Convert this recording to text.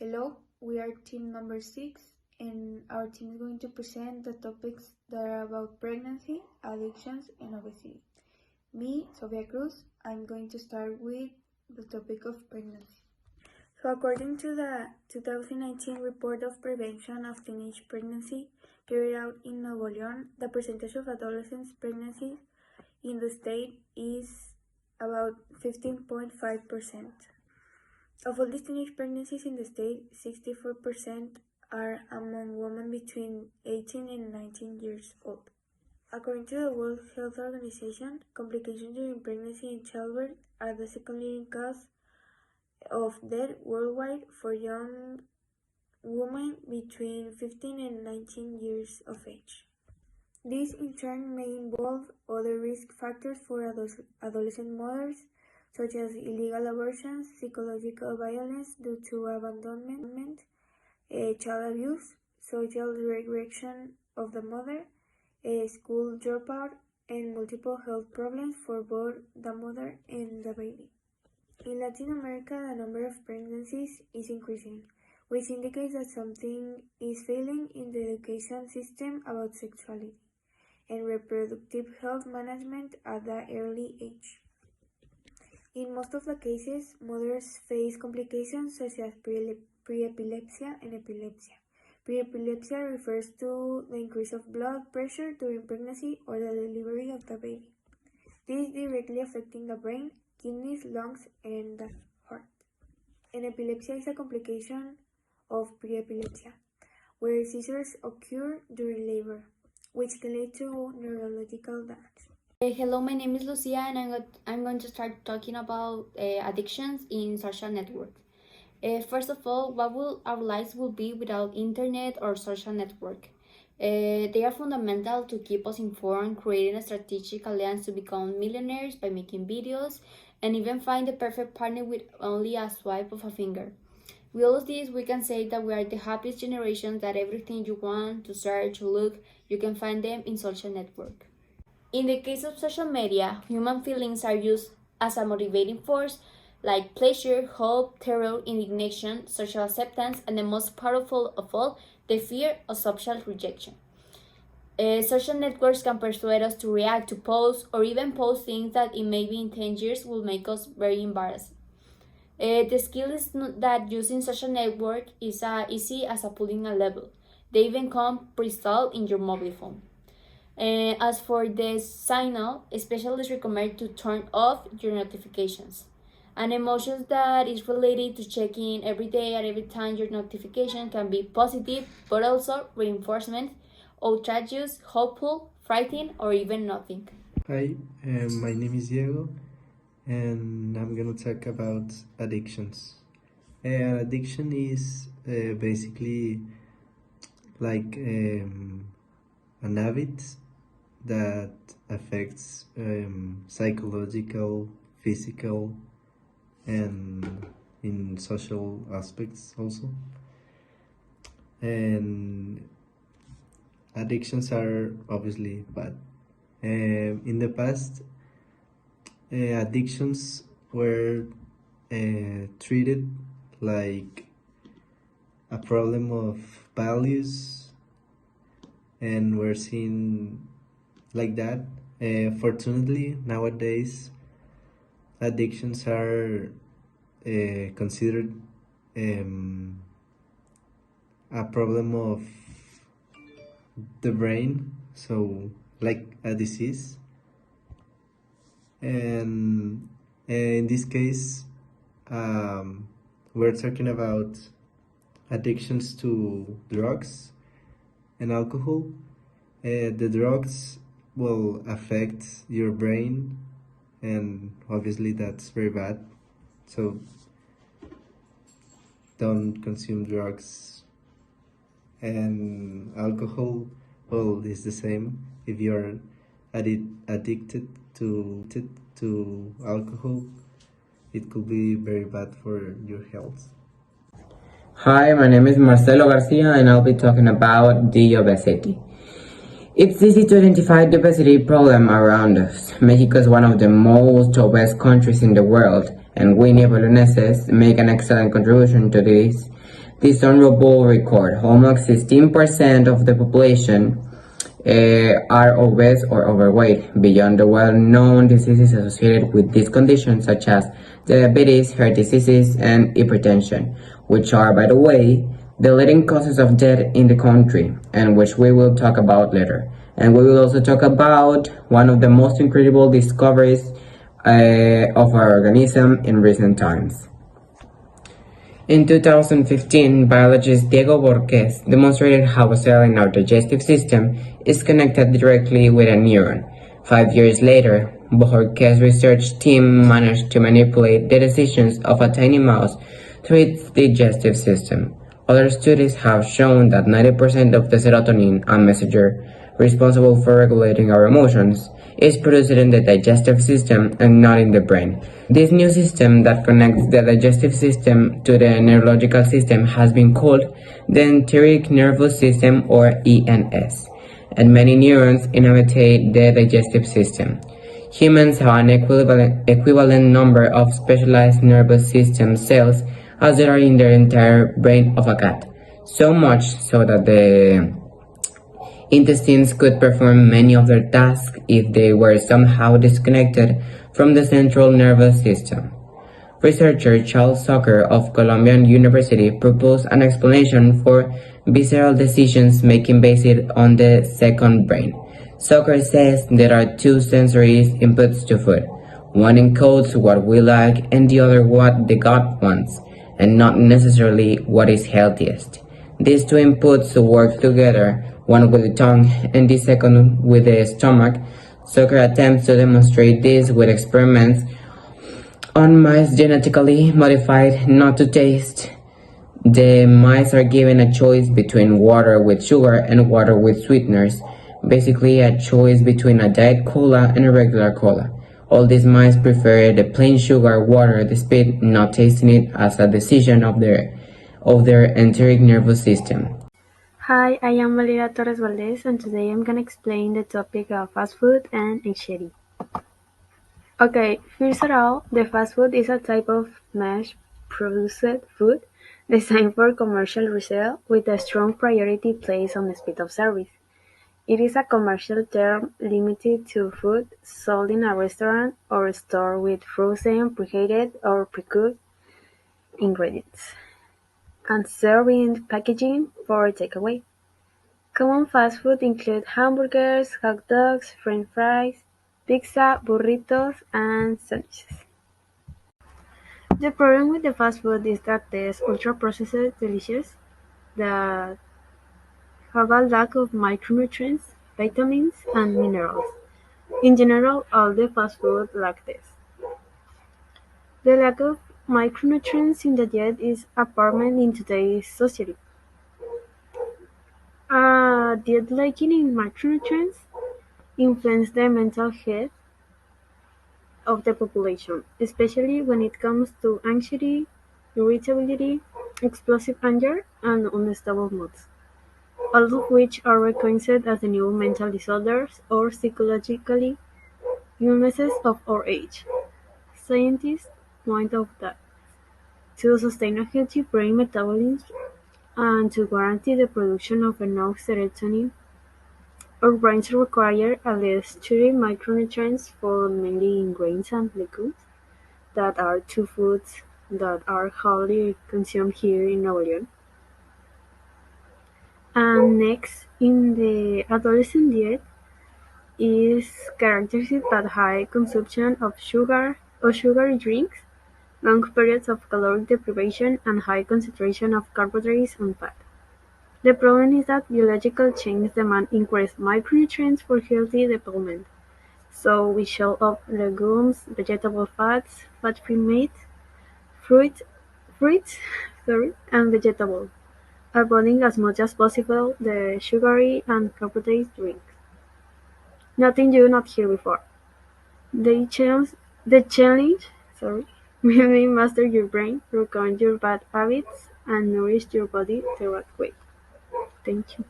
Hello, we are team number 6 and our team is going to present the topics that are about pregnancy, addictions, and obesity. Me, Sofia Cruz, I'm going to start with the topic of pregnancy. So according to the 2019 report of prevention of teenage pregnancy carried out in Nuevo León, the percentage of adolescents pregnancies in the state is about 15.5%. Of all these teenage pregnancies in the state, 64% are among women between 18 and 19 years old. According to the World Health Organization, complications during pregnancy and childbirth are the second leading cause of death worldwide for young women between 15 and 19 years of age. This in turn may involve other risk factors for adolescent mothers, such as illegal abortions, psychological violence due to abandonment, child abuse, social regression of the mother, school dropout, and multiple health problems for both the mother and the baby. In Latin America, the number of pregnancies is increasing, which indicates that something is failing in the education system about sexuality and reproductive health management at the early age. In most of the cases, mothers face complications such as pre-epilepsia and epilepsy. Pre-epilepsy refers to the increase of blood pressure during pregnancy or the delivery of the baby. This is directly affecting the brain, kidneys, lungs, and the heart. And epilepsy is a complication of pre-epilepsy, where seizures occur during labor, which can lead to neurological damage. Hello, my name is Lucia and I'm going to start talking about addictions in social networks. First of all, what will our lives will be without internet or social network? They are fundamental to keep us informed, creating a strategic alliance to become millionaires by making videos, and even find the perfect partner with only a swipe of a finger. With all of this, we can say that we are the happiest generation, that everything you want to search, look, you can find them in social network. In the case of social media, human feelings are used as a motivating force, like pleasure, hope, terror, indignation, social acceptance, and the most powerful of all, the fear of social rejection. Social networks can persuade us to react to posts or even post things that in maybe in 10 years will make us very embarrassed. The skill is that using social network is easy as pulling a level. They even come pre-installed in your mobile phone. As for the signal, specialists recommend to turn off your notifications. An emotion that is related to checking every day or every time your notification can be positive, but also reinforcement, outrageous, hopeful, frightening, or even nothing. Hi, my name is Diego, and I'm gonna talk about addictions. Addiction is basically like an habit that affects psychological, physical, and in social aspects also. And addictions are obviously bad. In the past, addictions were treated like a problem of values and were seen like that. Fortunately, nowadays, addictions are considered a problem of the brain, so like a disease. And in this case, we're talking about addictions to drugs and alcohol. The drugs will affect your brain, and obviously that's very bad, so don't consume drugs. And alcohol, well, is the same. If you're addicted to alcohol, it could be very bad for your health. Hi, my name is Marcelo Garcia and I'll be talking about the obesity. It's easy to identify the obesity problem around us. Mexico is one of the most obese countries in the world, and Winnie Bolognese make an excellent contribution to this honorable record. Almost 16% of the population are obese or overweight, beyond the well-known diseases associated with these conditions such as diabetes, heart diseases, and hypertension, which are, by the way, the leading causes of death in the country, and which we will talk about later. And we will also talk about one of the most incredible discoveries of our organism in recent times. In 2015, biologist Diego Borges demonstrated how a cell in our digestive system is connected directly with a neuron. 5 years later, Borges' research team managed to manipulate the decisions of a tiny mouse through its digestive system. Other studies have shown that 90% of the serotonin, a messenger responsible for regulating our emotions, is produced in the digestive system and not in the brain. This new system that connects the digestive system to the neurological system has been called the enteric nervous system, or ENS, and many neurons inhabit the digestive system. Humans have an equivalent number of specialized nervous system cells as there are in the entire brain of a cat, so much so that the intestines could perform many of their tasks if they were somehow disconnected from the central nervous system. Researcher Charles Zucker of Columbia University proposed an explanation for visceral decisions making based on the second brain. Zucker says there are two sensory inputs to food. One encodes what we like and the other what the gut wants, and not necessarily what is healthiest. These two inputs work together, one with the tongue and the second with the stomach. Zucker attempts to demonstrate this with experiments on mice genetically modified not to taste. The mice are given a choice between water with sugar and water with sweeteners, basically a choice between a diet cola and a regular cola. All these mice prefer the plain sugar water despite not tasting it as a decision of their enteric nervous system. Hi, I am Valeria Torres Valdez, and today I'm gonna explain the topic of fast food and anxiety. Okay, first of all, the fast food is a type of mass-produced food designed for commercial resale with a strong priority placed on the speed of service. It is a commercial term limited to food sold in a restaurant or store with frozen, preheated, or pre-cooked ingredients, and served in packaging for takeaway. Common fast food include hamburgers, hot dogs, french fries, pizza, burritos, and sandwiches. The problem with the fast food is that these ultra-processed delicious that have a lack of micronutrients, vitamins, and minerals. In general, all the fast food lack this. The lack of micronutrients in the diet is apparent in today's society. A diet lacking in micronutrients influence the mental health of the population, especially when it comes to anxiety, irritability, explosive anger, and unstable moods, all of which are recognized as the new mental disorders or psychological illnesses of our age. Scientists point out that to sustain a healthy brain metabolism and to guarantee the production of enough serotonin, our brains require at least 30 micronutrients found mainly in grains and legumes that are two foods that are hardly consumed here in Nuevo León. And next, in the adolescent diet is characterized by high consumption of sugar or sugary drinks, long periods of caloric deprivation, and high concentration of carbohydrates and fat. The problem is that biological changes demand increased micronutrients for healthy development. So we show up legumes, vegetable fats, fat-free meat, fruit, fruits, and vegetables, avoiding as much as possible the sugary and carbohydrate drinks. Nothing you not hear before. The challenge will be master your brain, recount your bad habits, and nourish your body the right way. Thank you.